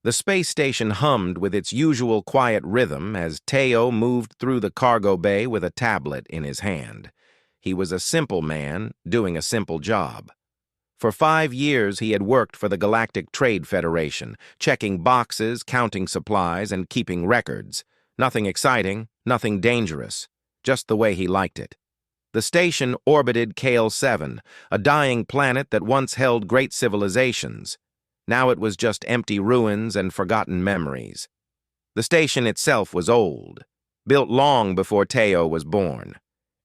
The space station hummed with its usual quiet rhythm as Teo moved through the cargo bay with a tablet in his hand. He was a simple man doing a simple job. For 5 years, he had worked for the Galactic Trade Federation, checking boxes, counting supplies, and keeping records. Nothing exciting, nothing dangerous, just the way he liked it. The station orbited Kale 7, a dying planet that once held great civilizations. Now it was just empty ruins and forgotten memories. The station itself was old, built long before Teo was born.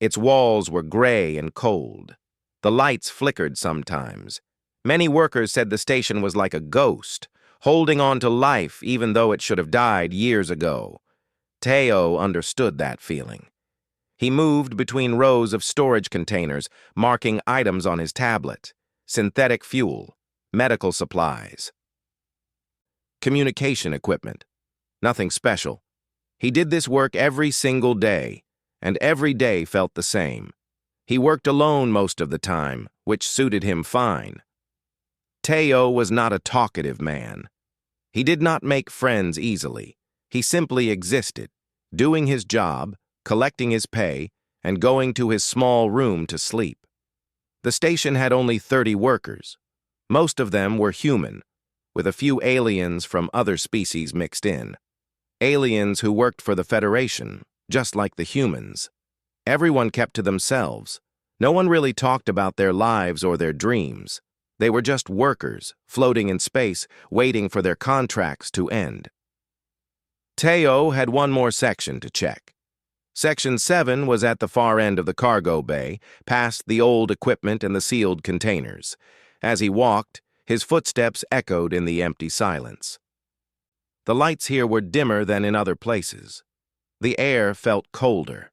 Its walls were gray and cold. The lights flickered sometimes. Many workers said the station was like a ghost, holding on to life even though it should have died years ago. Teo understood that feeling. He moved between rows of storage containers, marking items on his tablet: synthetic fuel, medical supplies, communication equipment. Nothing special. He did this work every single day, and every day felt the same. He worked alone most of the time, which suited him fine. Teo was not a talkative man. He did not make friends easily. He simply existed, doing his job, collecting his pay, and going to his small room to sleep. The station had only 30 workers. Most of them were human, with a few aliens from other species mixed in. Aliens who worked for the Federation, just like the humans. Everyone kept to themselves. No one really talked about their lives or their dreams. They were just workers, floating in space, waiting for their contracts to end. Teo had one more section to check. Section 7 was at the far end of the cargo bay, past the old equipment and the sealed containers. As he walked, his footsteps echoed in the empty silence. The lights here were dimmer than in other places. The air felt colder.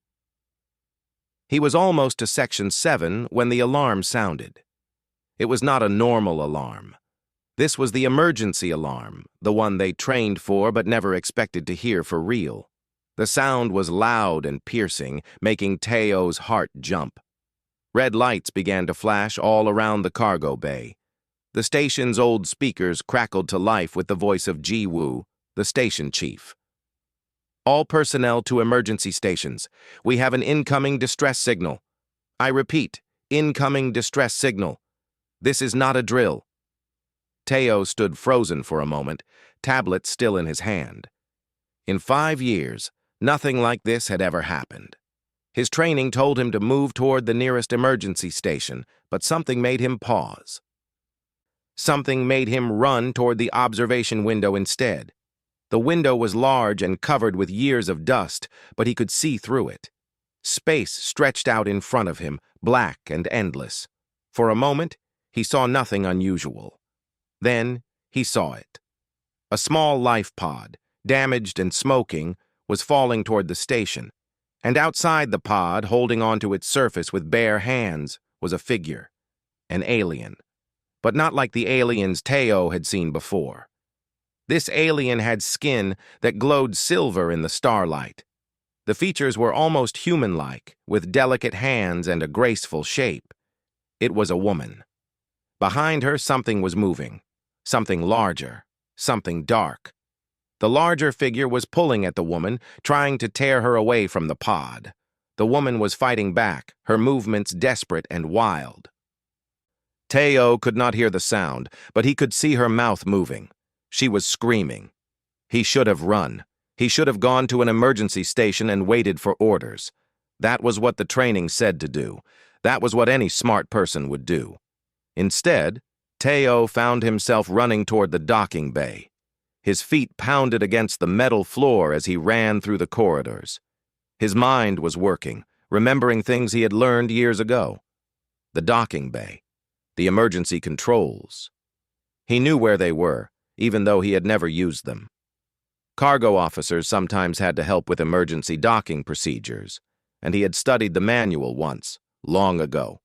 He was almost to Section 7 when the alarm sounded. It was not a normal alarm. This was the emergency alarm, the one they trained for but never expected to hear for real. The sound was loud and piercing, making Teo's heart jump. Red lights began to flash all around the cargo bay. The station's old speakers crackled to life with the voice of Ji-Woo, the station chief. All personnel to emergency stations. We have an incoming distress signal. I repeat, incoming distress signal. This is not a drill. Teo stood frozen for a moment, tablet still in his hand. In 5 years, nothing like this had ever happened. His training told him to move toward the nearest emergency station, but something made him pause. Something made him run toward the observation window instead. The window was large and covered with years of dust, but he could see through it. Space stretched out in front of him, black and endless. For a moment, he saw nothing unusual. Then, he saw it. A small life pod, damaged and smoking, was falling toward the station, and outside the pod, holding onto its surface with bare hands, was a figure, an alien. But not like the aliens Teo had seen before. This alien had skin that glowed silver in the starlight. The features were almost human-like, with delicate hands and a graceful shape. It was a woman. Behind her, something was moving. Something larger, something dark. The larger figure was pulling at the woman, trying to tear her away from the pod. The woman was fighting back, her movements desperate and wild. Teo could not hear the sound, but he could see her mouth moving. She was screaming. He should have run. He should have gone to an emergency station and waited for orders. That was what the training said to do. That was what any smart person would do. Instead, Teo found himself running toward the docking bay. His feet pounded against the metal floor as he ran through the corridors. His mind was working, remembering things he had learned years ago. The docking bay. The emergency controls. He knew where they were, even though he had never used them. Cargo officers sometimes had to help with emergency docking procedures, and he had studied the manual once, long ago.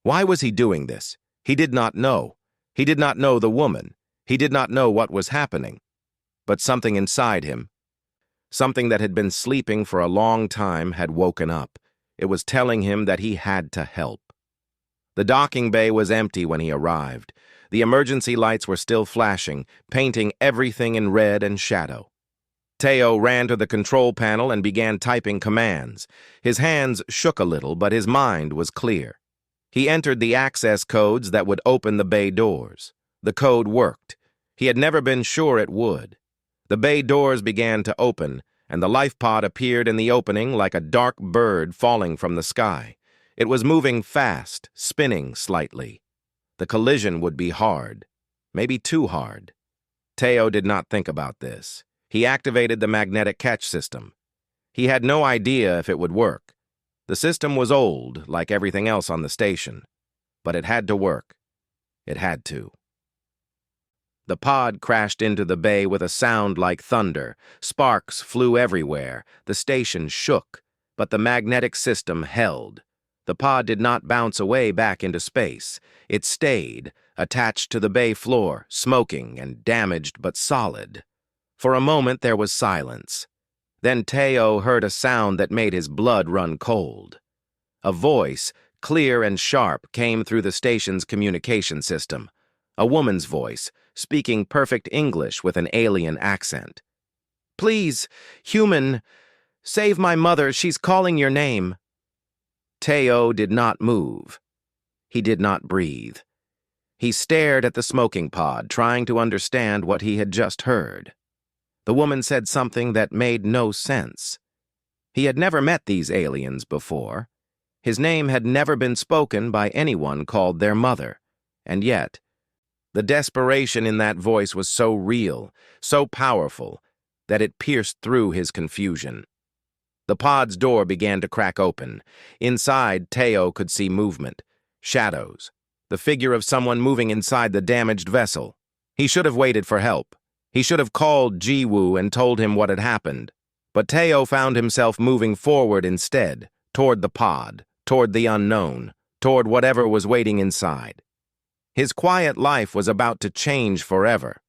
Why was he doing this? He did not know. He did not know the woman. He did not know what was happening. But something inside him, something that had been sleeping for a long time, had woken up. It was telling him that he had to help. The docking bay was empty when he arrived. The emergency lights were still flashing, painting everything in red and shadow. Teo ran to the control panel and began typing commands. His hands shook a little, but his mind was clear. He entered the access codes that would open the bay doors. The code worked. He had never been sure it would. The bay doors began to open, and the life pod appeared in the opening like a dark bird falling from the sky. It was moving fast, spinning slightly. The collision would be hard, maybe too hard. Teo did not think about this. He activated the magnetic catch system. He had no idea if it would work. The system was old, like everything else on the station. But it had to work. It had to. The pod crashed into the bay with a sound like thunder. Sparks flew everywhere. The station shook, but the magnetic system held. The pod did not bounce away back into space. It stayed, attached to the bay floor, smoking and damaged but solid. For a moment there was silence. Then Teo heard a sound that made his blood run cold. A voice, clear and sharp, came through the station's communication system. A woman's voice, speaking perfect English with an alien accent. "Please, human, save my mother, she's calling your name." Teo did not move. He did not breathe. He stared at the smoking pod, trying to understand what he had just heard. The woman said something that made no sense. He had never met these aliens before. His name had never been spoken by anyone called their mother. And yet, the desperation in that voice was so real, so powerful, that it pierced through his confusion. The pod's door began to crack open. Inside, Teo could see movement, shadows, the figure of someone moving inside the damaged vessel. He should have waited for help. He should have called Jiwoo and told him what had happened. But Teo found himself moving forward instead, toward the pod, toward the unknown, toward whatever was waiting inside. His quiet life was about to change forever,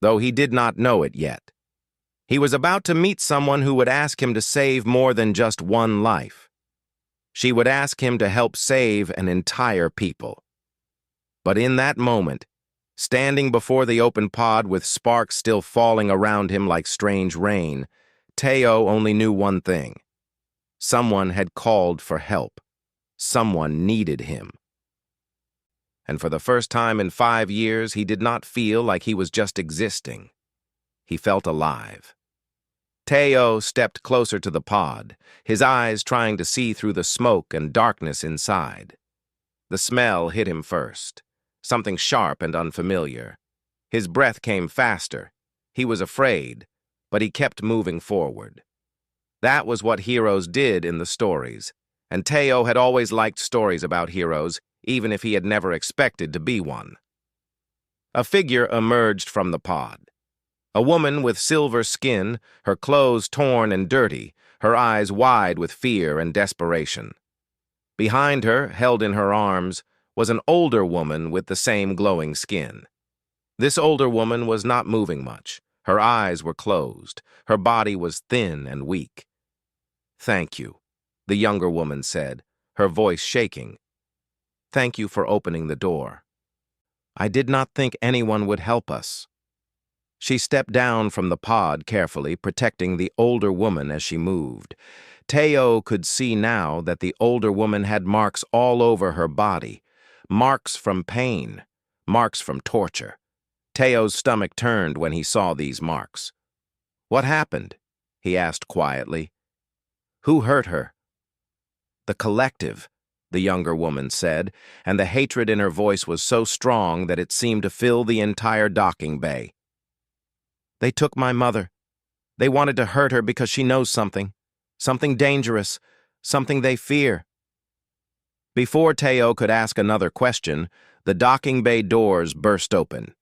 though he did not know it yet. He was about to meet someone who would ask him to save more than just one life. She would ask him to help save an entire people. But in that moment, standing before the open pod with sparks still falling around him like strange rain, Teo only knew one thing. Someone had called for help. Someone needed him. And for the first time in 5 years, he did not feel like he was just existing. He felt alive. Teo stepped closer to the pod, his eyes trying to see through the smoke and darkness inside. The smell hit him first, something sharp and unfamiliar. His breath came faster. He was afraid, but he kept moving forward. That was what heroes did in the stories, and Teo had always liked stories about heroes, even if he had never expected to be one. A figure emerged from the pod. A woman with silver skin, her clothes torn and dirty, her eyes wide with fear and desperation. Behind her, held in her arms, was an older woman with the same glowing skin. This older woman was not moving much. Her eyes were closed. Her body was thin and weak. "Thank you," the younger woman said, her voice shaking. "Thank you for opening the door. I did not think anyone would help us." She stepped down from the pod carefully, protecting the older woman as she moved. Teo could see now that the older woman had marks all over her body, marks from pain, marks from torture. Teo's stomach turned when he saw these marks. "What happened?" he asked quietly. "Who hurt her?" "The collective," the younger woman said, and the hatred in her voice was so strong that it seemed to fill the entire docking bay. "They took my mother. They wanted to hurt her because she knows something dangerous, something they fear." Before Teo could ask another question, the docking bay doors burst open.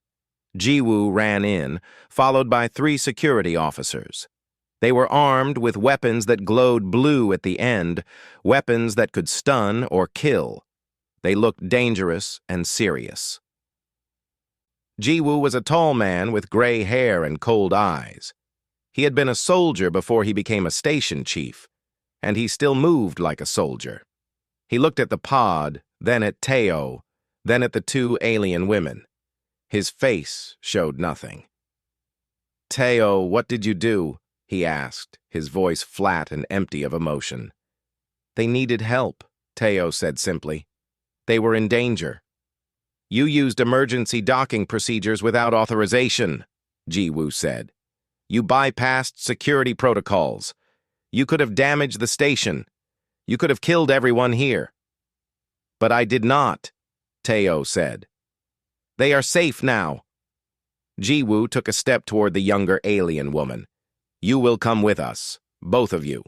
Jiwoo ran in, followed by 3 security officers. They were armed with weapons that glowed blue at the end, weapons that could stun or kill. They looked dangerous and serious. Jiwoo was a tall man with gray hair and cold eyes. He had been a soldier before he became a station chief, and he still moved like a soldier. He looked at the pod, then at Teo, then at the 2 alien women. His face showed nothing. "Teo, what did you do?" he asked, his voice flat and empty of emotion. "They needed help," Teo said simply. "They were in danger." "You used emergency docking procedures without authorization," Jiwoo said. "You bypassed security protocols. You could have damaged the station. You could have killed everyone here." "But I did not," Teo said. "They are safe now." Jiwoo took a step toward the younger alien woman. "You will come with us, both of you.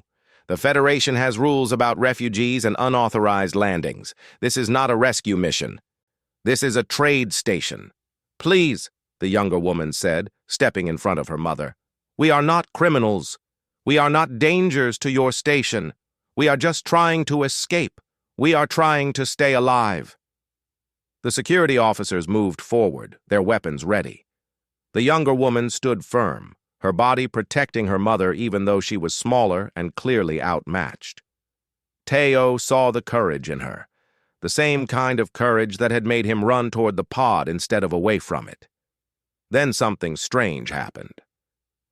The Federation has rules about refugees and unauthorized landings. This is not a rescue mission. This is a trade station." "Please," the younger woman said, stepping in front of her mother. "We are not criminals. We are not dangers to your station. We are just trying to escape. We are trying to stay alive." The security officers moved forward, their weapons ready. The younger woman stood firm, her body protecting her mother even though she was smaller and clearly outmatched. Teo saw the courage in her, the same kind of courage that had made him run toward the pod instead of away from it. Then something strange happened.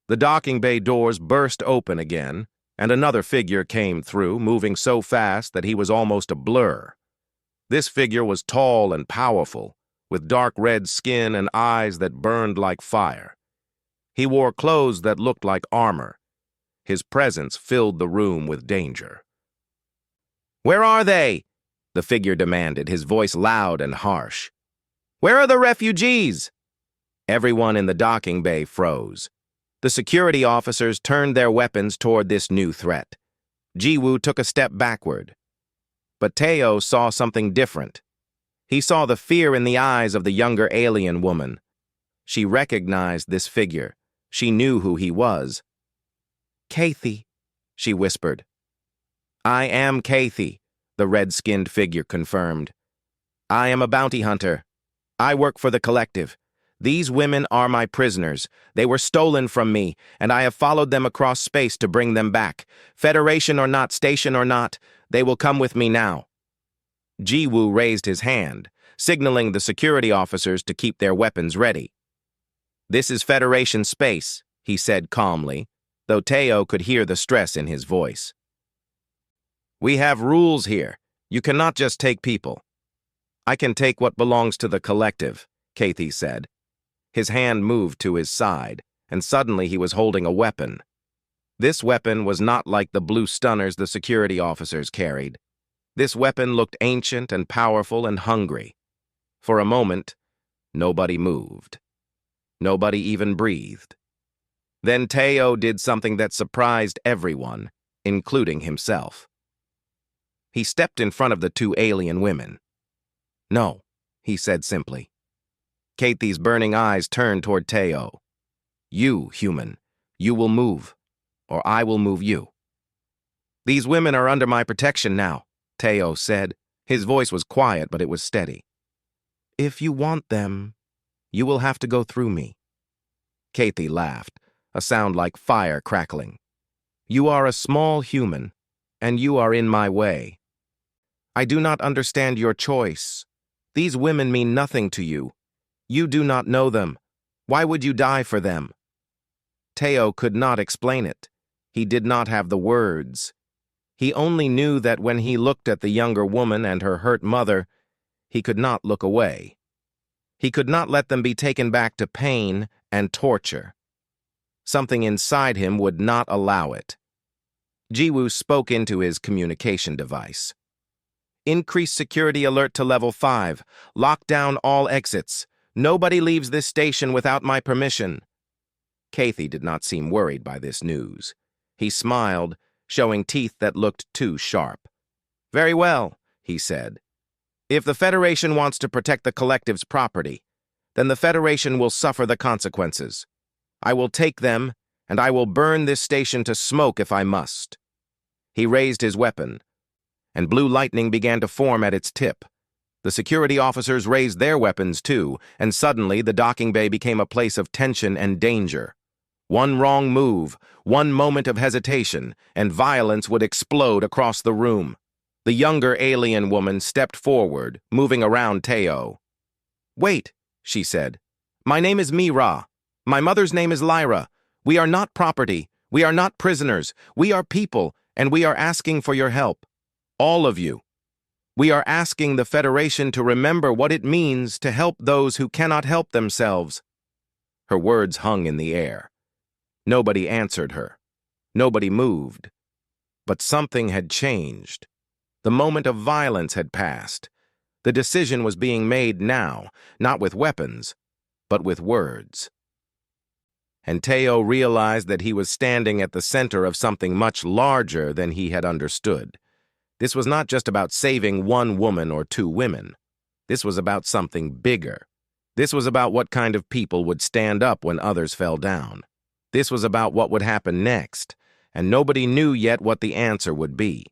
The docking bay doors burst open again, and another figure came through, moving so fast that he was almost a blur. This figure was tall and powerful, with dark red skin and eyes that burned like fire. He wore clothes that looked like armor. His presence filled the room with danger. "Where are they?" the figure demanded, his voice loud and harsh. "Where are the refugees?" Everyone in the docking bay froze. The security officers turned their weapons toward this new threat. Jiwoo took a step backward. But Teo saw something different. He saw the fear in the eyes of the younger alien woman. She recognized this figure. She knew who he was. "Kathy," she whispered. "I am Kathy," the red-skinned figure confirmed. "I am a bounty hunter. I work for the collective. These women are my prisoners. They were stolen from me, and I have followed them across space to bring them back. Federation or not, station or not, they will come with me now." Jiwoo raised his hand, signaling the security officers to keep their weapons ready. "This is Federation space," he said calmly, though Teo could hear the stress in his voice. "We have rules here. You cannot just take people." "I can take what belongs to the collective," Kathy said. His hand moved to his side, and suddenly he was holding a weapon. This weapon was not like the blue stunners the security officers carried. This weapon looked ancient and powerful and hungry. For a moment, nobody moved. Nobody even breathed. Then Teo did something that surprised everyone, including himself. He stepped in front of the two alien women. "No," he said simply. Kathy's burning eyes turned toward Teo. "You, human, you will move, or I will move you." "These women are under my protection now," Teo said. His voice was quiet, but it was steady. "If you want them, you will have to go through me." Kathy laughed, a sound like fire crackling. "You are a small human, and you are in my way. I do not understand your choice. These women mean nothing to you. You do not know them. Why would you die for them?" Teo could not explain it. He did not have the words. He only knew that when he looked at the younger woman and her hurt mother, he could not look away. He could not let them be taken back to pain and torture. Something inside him would not allow it. Jiwoo spoke into his communication device. "Increase security alert to level 5. Lock down all exits. Nobody leaves this station without my permission." Kathy did not seem worried by this news. He smiled, showing teeth that looked too sharp. "Very well," he said. "If the Federation wants to protect the collective's property, then the Federation will suffer the consequences. I will take them, and I will burn this station to smoke if I must." He raised his weapon, and blue lightning began to form at its tip. The security officers raised their weapons too, and suddenly the docking bay became a place of tension and danger. One wrong move, one moment of hesitation, and violence would explode across the room. The younger alien woman stepped forward, moving around Teo. "Wait," she said. My name is Mira. My mother's name is Lyra. We are not property. We are not prisoners. We are people, and we are asking for your help. All of you. We are asking the Federation to remember what it means to help those who cannot help themselves." Her words hung in the air. Nobody answered her. Nobody moved. But something had changed. The moment of violence had passed. The decision was being made now, not with weapons, but with words. And Teo realized that he was standing at the center of something much larger than he had understood. This was not just about saving one woman or two women. This was about something bigger. This was about what kind of people would stand up when others fell down. This was about what would happen next, and nobody knew yet what the answer would be.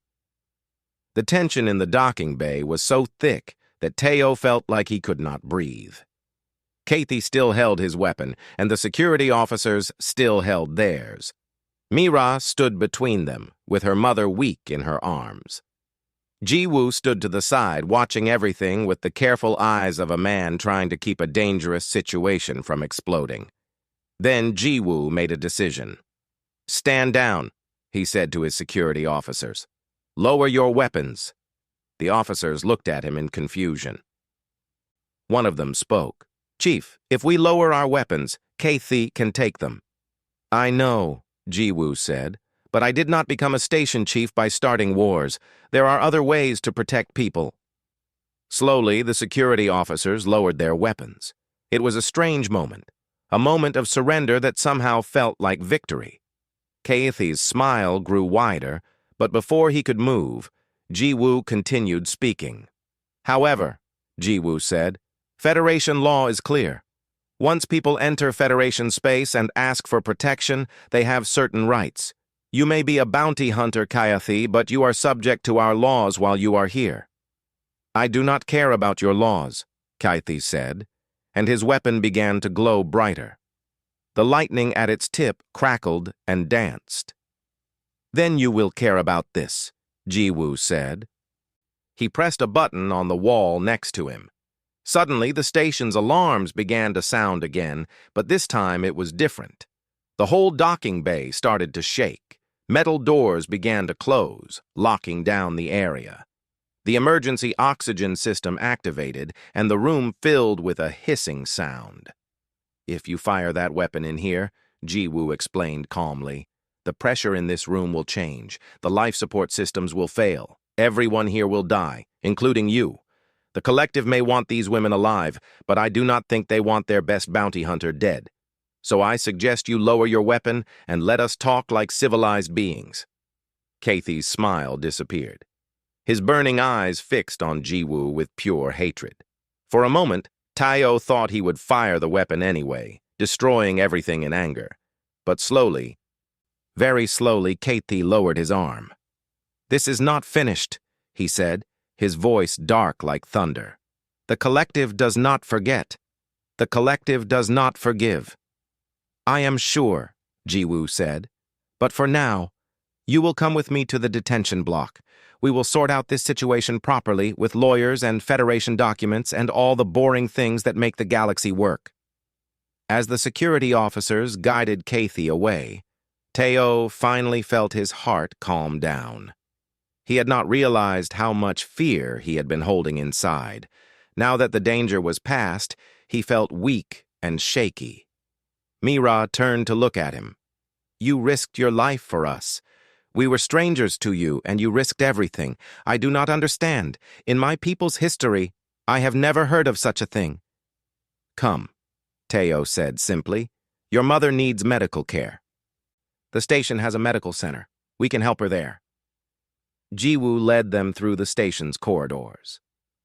The tension in the docking bay was so thick that Teo felt like he could not breathe. Kathy still held his weapon, and the security officers still held theirs. Mira stood between them, with her mother weak in her arms. Ji-woo stood to the side, watching everything with the careful eyes of a man trying to keep a dangerous situation from exploding. Then Ji-woo made a decision. "Stand down," he said to his security officers. "Lower your weapons." The officers looked at him in confusion. One of them spoke. "Chief, if we lower our weapons, Kathy can take them." "I know," Ji-woo said, "but I did not become a station chief by starting wars. There are other ways to protect people." Slowly, the security officers lowered their weapons. It was a strange moment, a moment of surrender that somehow felt like victory. Kathy's smile grew wider, but before he could move, Ji-woo continued speaking. "However," Ji-woo said, "Federation law is clear. Once people enter Federation space and ask for protection, they have certain rights. You may be a bounty hunter, Kathy, but you are subject to our laws while you are here." "I do not care about your laws," Kathy said, and his weapon began to glow brighter. The lightning at its tip crackled and danced. "Then you will care about this," Ji-woo said. He pressed a button on the wall next to him. Suddenly, the station's alarms began to sound again, but this time it was different. The whole docking bay started to shake. Metal doors began to close, locking down the area. The emergency oxygen system activated, and the room filled with a hissing sound. "If you fire that weapon in here," Ji-woo explained calmly, "the pressure in this room will change. The life support systems will fail. Everyone here will die, including you. The collective may want these women alive, but I do not think they want their best bounty hunter dead. So I suggest you lower your weapon and let us talk like civilized beings." Kathy's smile disappeared. His burning eyes fixed on Ji-woo with pure hatred. For a moment, Teo thought he would fire the weapon anyway, destroying everything in anger. But slowly, very slowly, Kathy lowered his arm. "This is not finished," he said, his voice dark like thunder. "The collective does not forget. The collective does not forgive." "I am sure," Ji-woo said. "But for now, you will come with me to the detention block. We will sort out this situation properly with lawyers and Federation documents and all the boring things that make the galaxy work." As the security officers guided Kathy away, Teo finally felt his heart calm down. He had not realized how much fear he had been holding inside. Now that the danger was past, he felt weak and shaky. Mira turned to look at him. "You risked your life for us. We were strangers to you, and you risked everything. I do not understand. In my people's history, I have never heard of such a thing." "Come," Teo said simply. "Your mother needs medical care. The station has a medical center. We can help her there." Ji-woo led them through the station's corridors.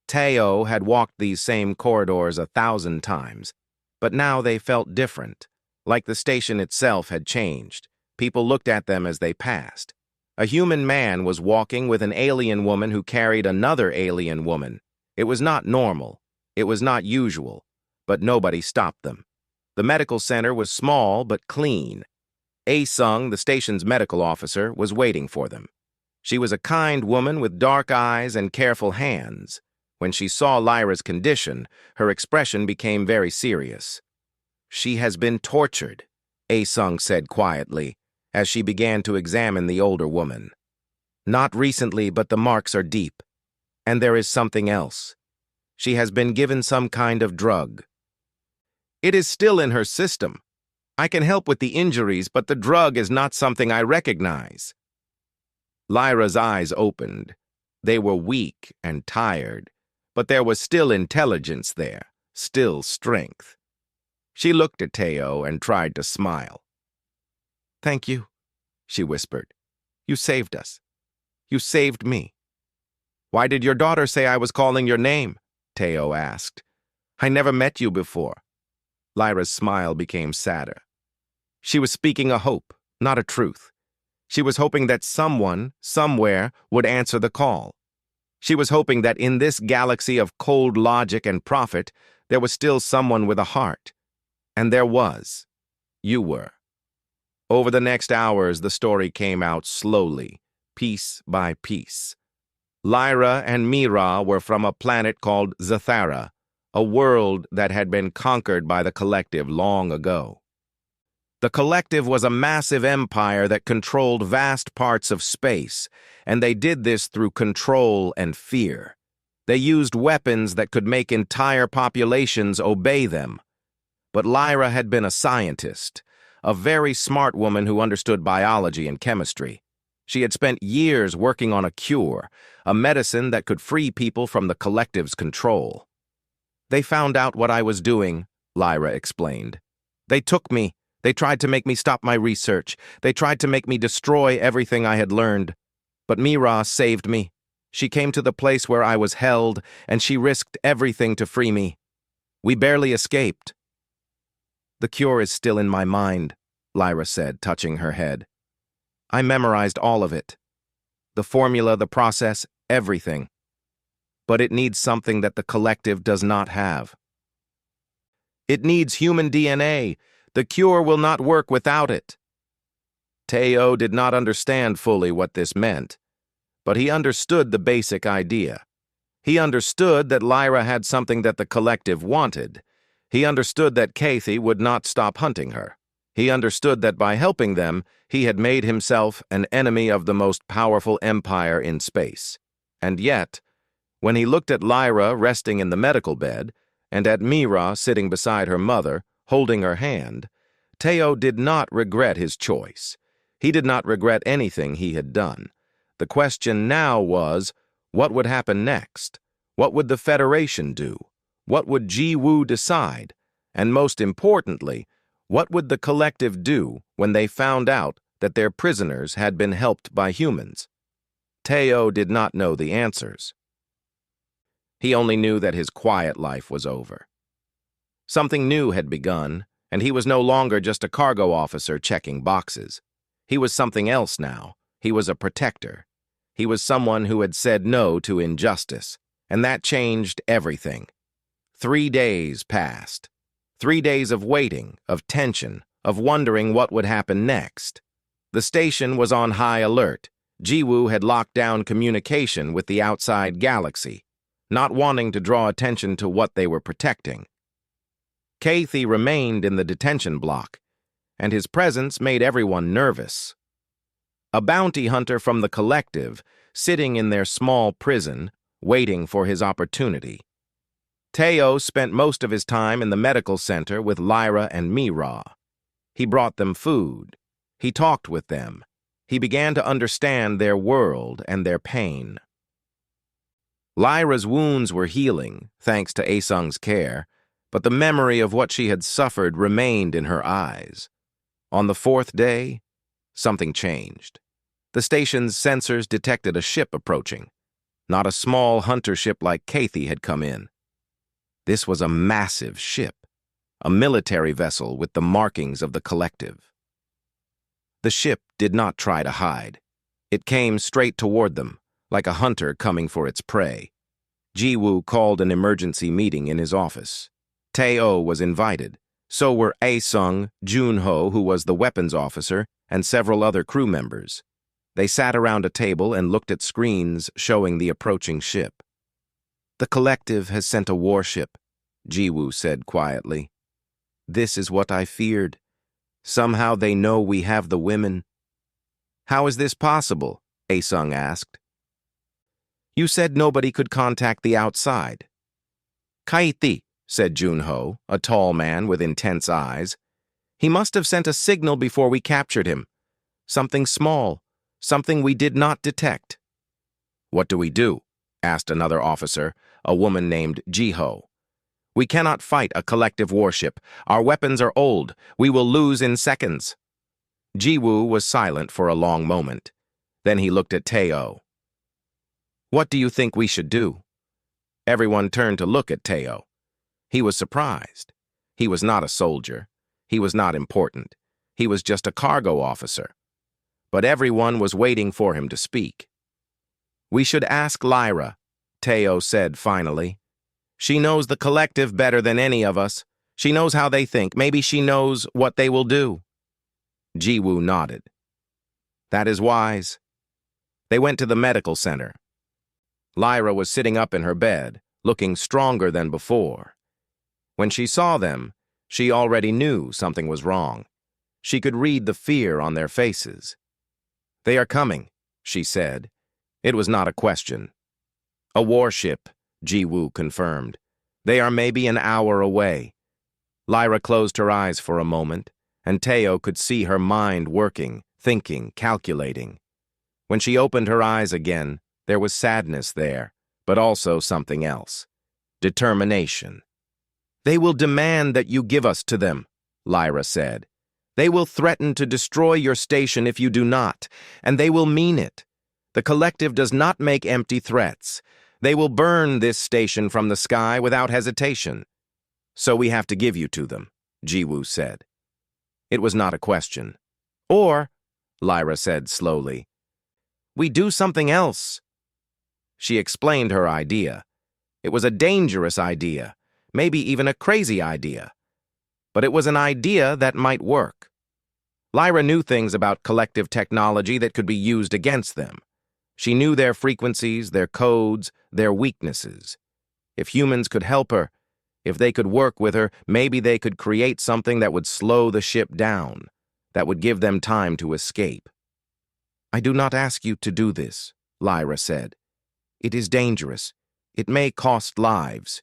Teo had walked these same corridors 1,000 times, but now they felt different, like the station itself had changed. People looked at them as they passed. A human man was walking with an alien woman who carried another alien woman. It was not normal. It was not usual, but nobody stopped them. The medical center was small but clean. A-sung, the station's medical officer, was waiting for them. She was a kind woman with dark eyes and careful hands. When she saw Lyra's condition, her expression became very serious. She has been tortured, A-Sung said quietly, as she began to examine the older woman. Not recently, but the marks are deep. And there is something else. She has been given some kind of drug. It is still in her system. I can help with the injuries, but the drug is not something I recognize. Lyra's eyes opened. They were weak and tired, but there was still intelligence there, still strength. She looked at Teo and tried to smile. "Thank you," she whispered. "You saved us. You saved me." "Why did your daughter say I was calling your name?" Teo asked. "I never met you before." Lyra's smile became sadder. She was speaking a hope, not a truth. She was hoping that someone, somewhere, would answer the call. She was hoping that in this galaxy of cold logic and profit, there was still someone with a heart. And there was. You were. Over the next hours, the story came out slowly, piece by piece. Lyra and Mira were from a planet called Zathara, a world that had been conquered by the Collective long ago. The Collective was a massive empire that controlled vast parts of space, and they did this through control and fear. They used weapons that could make entire populations obey them. But Lyra had been a scientist, a very smart woman who understood biology and chemistry. She had spent years working on a cure, a medicine that could free people from the Collective's control. "They found out what I was doing," Lyra explained. "They took me. They tried to make me stop my research. They tried to make me destroy everything I had learned. But Mira saved me. She came to the place where I was held, and she risked everything to free me. We barely escaped." "The cure is still in my mind," Lyra said, touching her head. "I memorized all of it. The formula, the process, everything. But it needs something that the Collective does not have. It needs human DNA. The cure will not work without it." Teo did not understand fully what this meant, but he understood the basic idea. He understood that Lyra had something that the Collective wanted. He understood that Kathy would not stop hunting her. He understood that by helping them, he had made himself an enemy of the most powerful empire in space. And yet, when he looked at Lyra resting in the medical bed, and at Mira sitting beside her mother, holding her hand, Teo did not regret his choice. He did not regret anything he had done. The question now was, what would happen next? What would the Federation do? What would Ji-Woo decide? And most importantly, what would the Collective do when they found out that their prisoners had been helped by humans? Teo did not know the answers. He only knew that his quiet life was over. Something new had begun, and he was no longer just a cargo officer checking boxes. He was something else now. He was a protector. He was someone who had said no to injustice, and that changed everything. 3 days passed. 3 days of waiting, of tension, of wondering what would happen next. The station was on high alert. Ji-Woo had locked down communication with the outside galaxy, not wanting to draw attention to what they were protecting. Kathy remained in the detention block, and his presence made everyone nervous. A bounty hunter from the Collective, sitting in their small prison, waiting for his opportunity. Teo spent most of his time in the medical center with Lyra and Mira. He brought them food. He talked with them. He began to understand their world and their pain. Lyra's wounds were healing, thanks to A-Sung's care, but the memory of what she had suffered remained in her eyes. On the 4th day, something changed. The station's sensors detected a ship approaching. Not a small hunter ship like Kathy had come in. This was a massive ship, a military vessel with the markings of the Collective. The ship did not try to hide. It came straight toward them, like a hunter coming for its prey. Ji-Woo called an emergency meeting in his office. Teo was invited. So were A-Sung, Junho, who was the weapons officer, and several other crew members. They sat around a table and looked at screens showing the approaching ship. "The Collective has sent a warship," Ji-Woo said quietly. This is what I feared. Somehow they know we have the women. How is this possible? Asung asked. You said nobody could contact the outside. Kaiti, said Junho, a tall man with intense eyes. He must have sent a signal before we captured him. Something small, something we did not detect. What do we do? Asked another officer, a woman named Jiho. We cannot fight a collective warship. Our weapons are old. We will lose in seconds. Jiwoo was silent for a long moment. Then he looked at Teo. What do you think we should do? Everyone turned to look at Teo. He was surprised. He was not a soldier. He was not important. He was just a cargo officer. But everyone was waiting for him to speak. We should ask Lyra, Teo said finally. She knows the collective better than any of us. She knows how they think. Maybe she knows what they will do. Jiwoo nodded. That is wise. They went to the medical center. Lyra was sitting up in her bed, looking stronger than before. When she saw them, she already knew something was wrong. She could read the fear on their faces. They are coming, she said. It was not a question. A warship, Jiwoo confirmed. They are maybe an hour away. Lyra closed her eyes for a moment, and Teo could see her mind working, thinking, calculating. When she opened her eyes again, there was sadness there, but also something else. Determination. They will demand that you give us to them, Lyra said. They will threaten to destroy your station if you do not, and they will mean it. The collective does not make empty threats. They will burn this station from the sky without hesitation. So we have to give you to them, Jiwoo said. It was not a question. Or, Lyra said slowly, we do something else. She explained her idea. It was a dangerous idea, maybe even a crazy idea. But it was an idea that might work. Lyra knew things about collective technology that could be used against them. She knew their frequencies, their codes, their weaknesses. If humans could help her, if they could work with her, maybe they could create something that would slow the ship down, that would give them time to escape. I do not ask you to do this, Lyra said. It is dangerous. It may cost lives.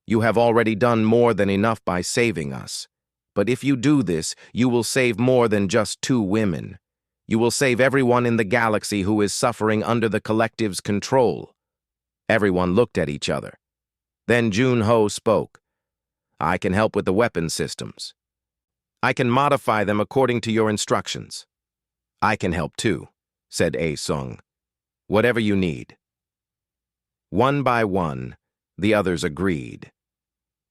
You have already done more than enough by saving us. But if you do this, you will save more than just 2 women. You will save everyone in the galaxy who is suffering under the collective's control. Everyone looked at each other. Then Junho spoke. I can help with the weapon systems. I can modify them according to your instructions. I can help too, said Asung. Whatever you need. One by one, the others agreed.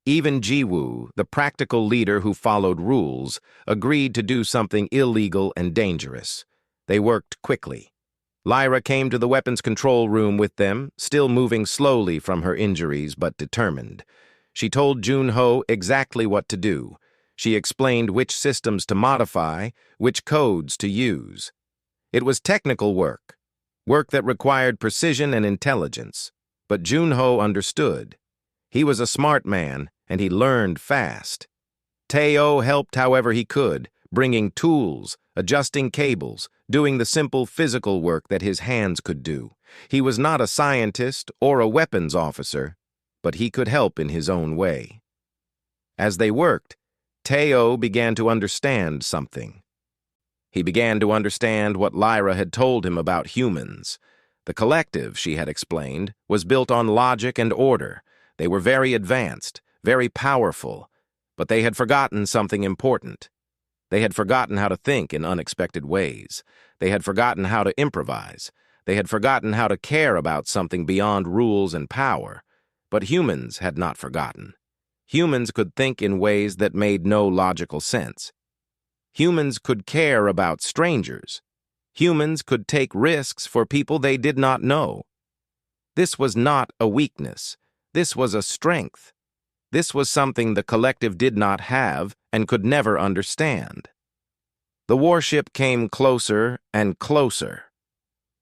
Even Jiwoo, the practical leader who followed rules, agreed to do something illegal and dangerous. They worked quickly. Lyra came to the weapons control room with them, still moving slowly from her injuries but determined. She told Junho exactly what to do. She explained which systems to modify, which codes to use. It was technical work that required precision and intelligence. But Junho understood. He was a smart man, and he learned fast. Teo helped however he could, bringing tools, adjusting cables, doing the simple physical work that his hands could do. He was not a scientist or a weapons officer, but he could help in his own way. As they worked, Teo began to understand something. He began to understand what Lyra had told him about humans. The collective, she had explained, was built on logic and order. They were very advanced, very powerful, but they had forgotten something important. They had forgotten how to think in unexpected ways. They had forgotten how to improvise. They had forgotten how to care about something beyond rules and power. But humans had not forgotten. Humans could think in ways that made no logical sense. Humans could care about strangers. Humans could take risks for people they did not know. This was not a weakness. This was a strength. This was something the collective did not have and could never understand. The warship came closer and closer.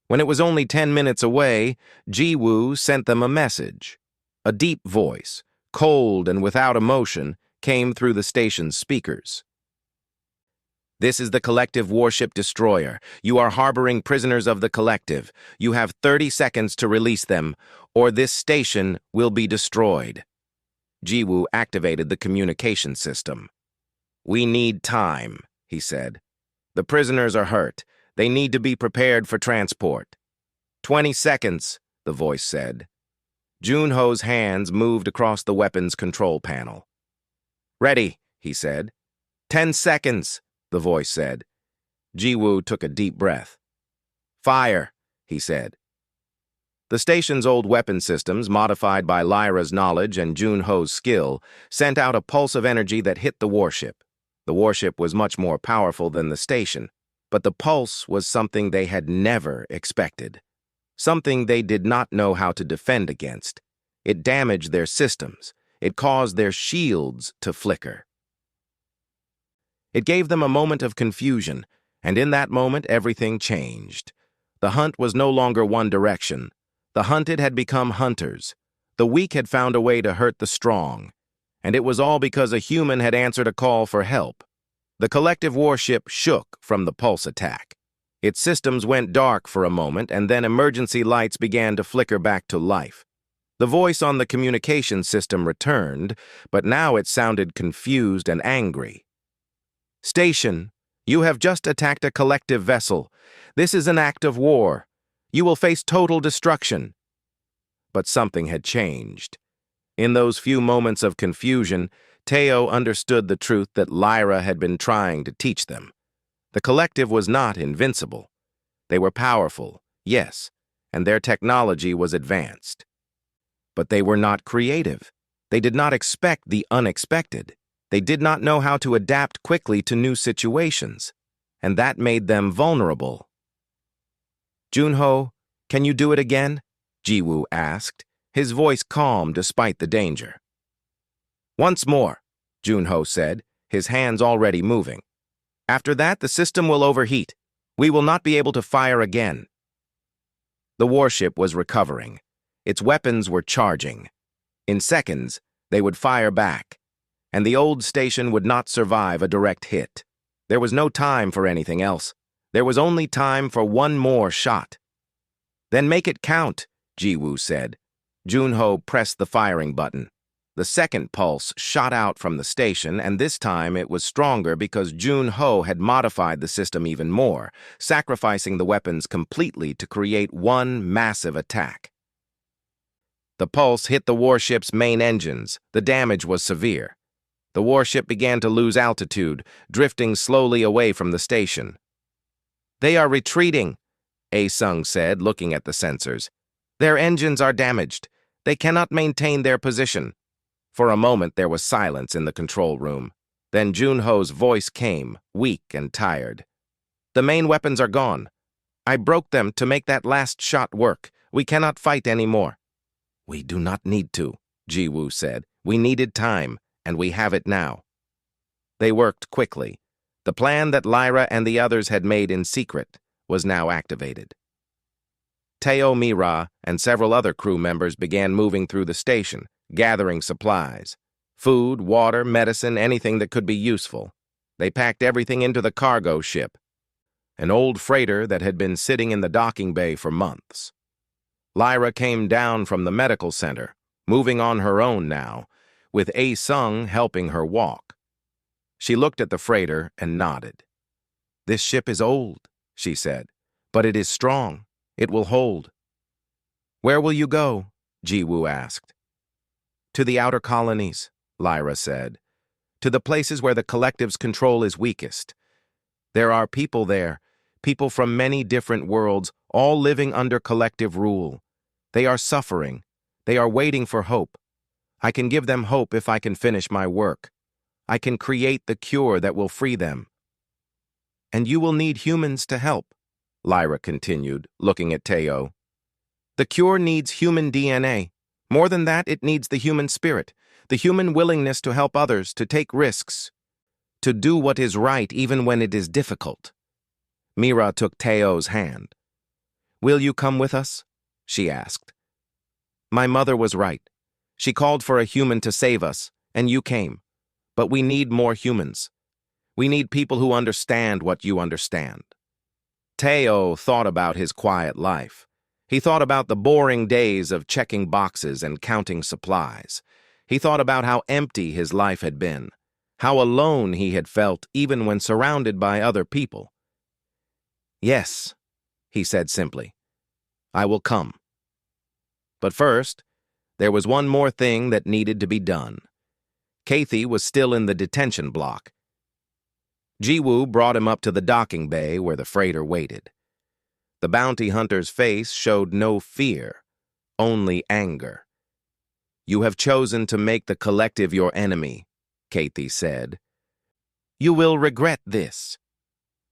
When it was only 10 minutes away, Jiwoo sent them a message. A deep voice, cold and without emotion, came through the station's speakers. "This is the Collective Warship Destroyer. You are harboring prisoners of the Collective. You have 30 seconds to release them, or this station will be destroyed." Jiwoo activated the communication system. "We need time," he said. "The prisoners are hurt. They need to be prepared for transport." 20 seconds, the voice said. Junho's hands moved across the weapons control panel. "Ready," he said. 10 seconds, the voice said. Jiwoo took a deep breath. "Fire," he said. The station's old weapon systems, modified by Lyra's knowledge and Junho's skill, sent out a pulse of energy that hit the warship. The warship was much more powerful than the station, but the pulse was something they had never expected. Something they did not know how to defend against. It damaged their systems. It caused their shields to flicker. It gave them a moment of confusion, and in that moment everything changed. The hunt was no longer one direction. The hunted had become hunters. The weak had found a way to hurt the strong. And it was all because a human had answered a call for help. The collective warship shook from the pulse attack. Its systems went dark for a moment, and then emergency lights began to flicker back to life. The voice on the communication system returned, but now it sounded confused and angry. "Station, you have just attacked a collective vessel. This is an act of war. You will face total destruction." But something had changed. In those few moments of confusion, Teo understood the truth that Lyra had been trying to teach them. The collective was not invincible. They were powerful, yes, and their technology was advanced. But they were not creative. They did not expect the unexpected. They did not know how to adapt quickly to new situations, and that made them vulnerable. "Junho, can you do it again?" Jiwoo asked, his voice calm despite the danger. "Once more," Junho said, his hands already moving. "After that, the system will overheat. We will not be able to fire again." The warship was recovering. Its weapons were charging. In seconds, they would fire back, and the old station would not survive a direct hit. There was no time for anything else. There was only time for one more shot. "Then make it count," Jiwoo said. Junho pressed the firing button. The second pulse shot out from the station, and this time it was stronger because Junho had modified the system even more, sacrificing the weapons completely to create one massive attack. The pulse hit the warship's main engines. The damage was severe. The warship began to lose altitude, drifting slowly away from the station. "They are retreating," A-Sung said, looking at the sensors. "Their engines are damaged. They cannot maintain their position." For a moment there was silence in the control room. Then Junho's voice came, weak and tired. "The main weapons are gone. I broke them to make that last shot work. We cannot fight anymore." "We do not need to," Jiwoo said. "We needed time, and we have it now." They worked quickly. The plan that Lyra and the others had made in secret was now activated. Teo Mira and several other crew members began moving through the station, gathering supplies. Food, water, medicine, anything that could be useful. They packed everything into the cargo ship, an old freighter that had been sitting in the docking bay for months. Lyra came down from the medical center, moving on her own now, with A-Sung helping her walk. She looked at the freighter and nodded. "This ship is old," she said, "but it is strong. It will hold." "Where will you go?" Jiwoo asked. "To the outer colonies," Lyra said. "To the places where the collective's control is weakest. There are people there, people from many different worlds, all living under collective rule. They are suffering. They are waiting for hope. I can give them hope if I can finish my work. I can create the cure that will free them." "And you will need humans to help," Lyra continued, looking at Teo. "The cure needs human DNA. More than that, it needs the human spirit, the human willingness to help others, to take risks, to do what is right even when it is difficult." Mira took Teo's hand. "Will you come with us?" she asked. "My mother was right. She called for a human to save us, and you came. But we need more humans. We need people who understand what you understand. Teo thought about his quiet life. He thought about the boring days of checking boxes and counting supplies. He thought about how empty his life had been, how alone he had felt even when surrounded by other people. "Yes," he said simply, "I will come." But first, there was one more thing that needed to be done. Kathy was still in the detention block. Jiwoo brought him up to the docking bay where the freighter waited. The bounty hunter's face showed no fear, only anger. "You have chosen to make the collective your enemy," Kathy said. "You will regret this."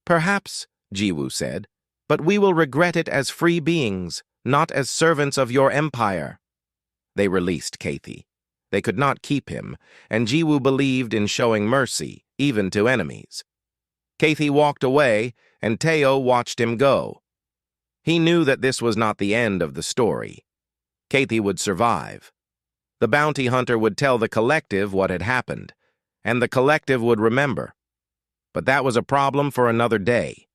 "Perhaps," Jiwoo said, "but we will regret it as free beings, not as servants of your empire." They released Kathy. They could not keep him, and Jiwoo believed in showing mercy, even to enemies. Kathy walked away, and Teo watched him go. He knew that this was not the end of the story. Kathy would survive. The bounty hunter would tell the collective what had happened, and the collective would remember. But that was a problem for another day.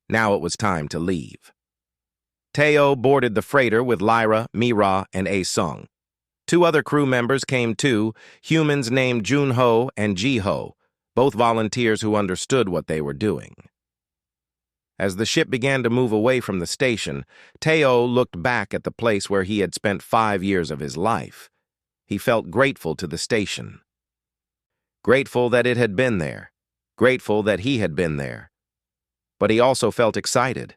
Now it was time to leave. Teo boarded the freighter with Lyra, Mira, and A-Sung. 2 other crew members came too, humans named Junho and Jiho, both volunteers who understood what they were doing. As the ship began to move away from the station, Teo looked back at the place where he had spent 5 years of his life. He felt grateful to the station. Grateful that it had been there. Grateful that he had been there. But he also felt excited.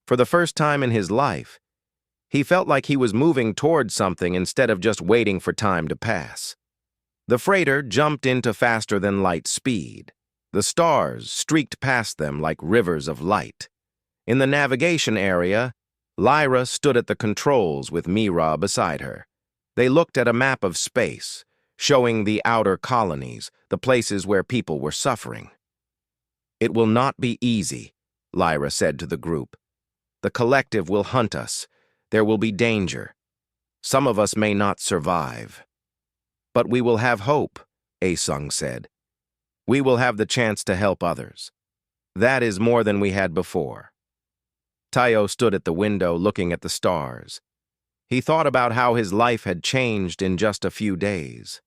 For the first time in his life, he felt like he was moving towards something instead of just waiting for time to pass. The freighter jumped into faster-than-light speed. The stars streaked past them like rivers of light. In the navigation area, Lyra stood at the controls with Mira beside her. They looked at a map of space, showing the outer colonies, the places where people were suffering. "It will not be easy," Lyra said to the group. "The collective will hunt us. There will be danger. Some of us may not survive. But we will have hope," A-Sung said. "We will have the chance to help others. That is more than we had before." Teo stood at the window looking at the stars. He thought about how his life had changed in just a few days.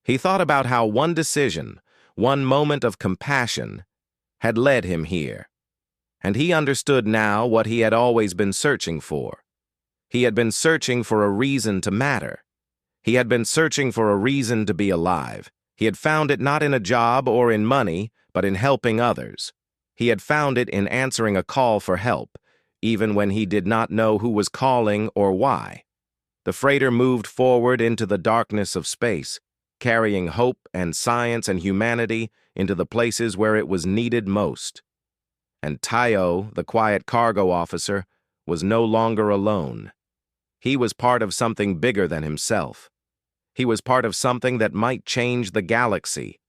He thought about how one decision, one moment of compassion, had led him here. And he understood now what he had always been searching for. He had been searching for a reason to matter. He had been searching for a reason to be alive. He had found it not in a job or in money, but in helping others. He had found it in answering a call for help, even when he did not know who was calling or why. The freighter moved forward into the darkness of space, carrying hope and science and humanity into the places where it was needed most. And Teo, the quiet cargo officer, was no longer alone. He was part of something bigger than himself. He was part of something that might change the galaxy,